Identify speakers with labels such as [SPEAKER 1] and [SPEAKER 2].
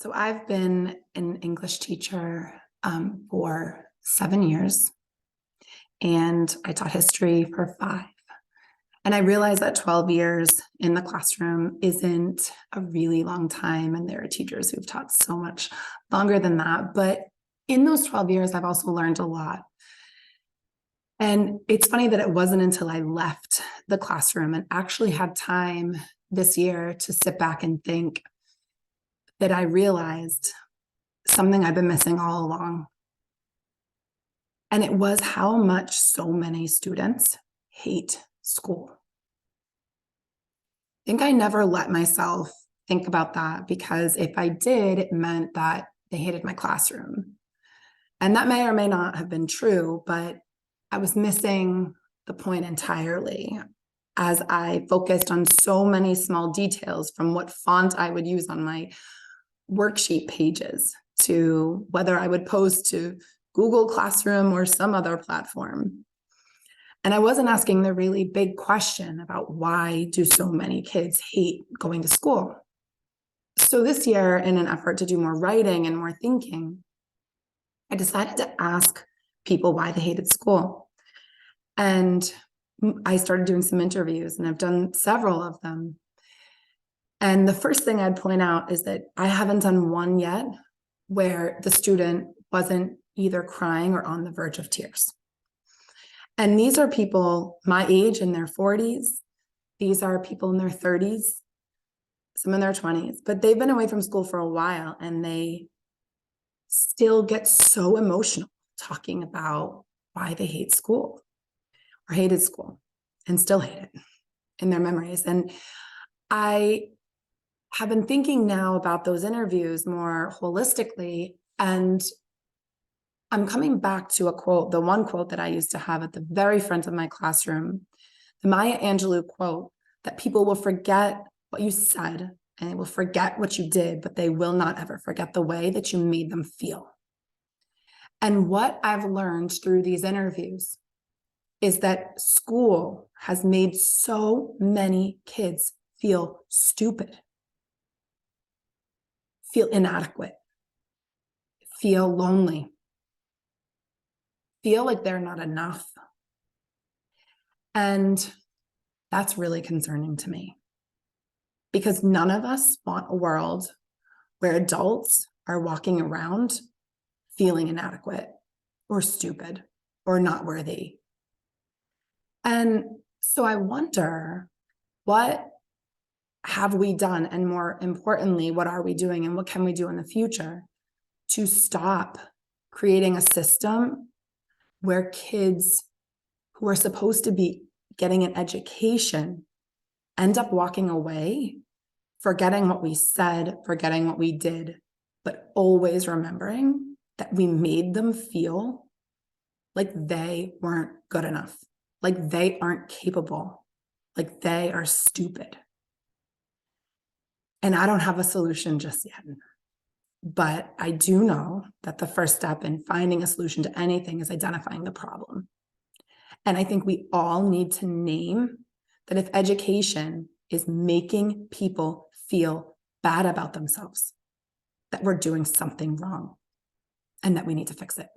[SPEAKER 1] So I've been an English teacher for 7 years, and I taught history for 5. And I realized that 12 years in the classroom isn't a really long time, and there are teachers who've taught so much longer than that. But in those 12 years, I've also learned a lot. And it's funny that it wasn't until I left the classroom and actually had time this year to sit back and think that I realized something I've been missing all along. And it was how much so many students hate school. I think I never let myself think about that, because if I did, it meant that they hated my classroom. And that may or may not have been true, but I was missing the point entirely as I focused on so many small details, from what font I would use on my worksheet pages to whether I would post to Google Classroom or some other platform. And I wasn't asking the really big question about why do so many kids hate going to school. So this year, in an effort to do more writing and more thinking, I decided to ask people why they hated school. And I started doing some interviews, and I've done several of them. And the first thing I'd point out is that I haven't done one yet where the student wasn't either crying or on the verge of tears. And these are people my age, in their 40s. These are people in their 30s, some in their 20s, but they've been away from school for a while, and they still get so emotional talking about why they hate school or hated school and still hate it in their memories. And I have been thinking now about those interviews more holistically, and I'm coming back to a quote, the one quote that I used to have at the very front of my classroom, the Maya Angelou quote, that people will forget what you said and they will forget what you did, but they will not ever forget the way that you made them feel. And what I've learned through these interviews is that school has made so many kids feel stupid, feel inadequate, feel lonely, feel like they're not enough. And that's really concerning to me, because none of us want a world where adults are walking around feeling inadequate or stupid or not worthy. And so I wonder, what have we done? And more importantly, what are we doing, and what can we do in the future to stop creating a system where kids who are supposed to be getting an education end up walking away, forgetting what we said, forgetting what we did, but always remembering that we made them feel like they weren't good enough, like they aren't capable, like they are stupid. And I don't have a solution just yet, but I do know that the first step in finding a solution to anything is identifying the problem. And I think we all need to name that if education is making people feel bad about themselves, that we're doing something wrong and that we need to fix it.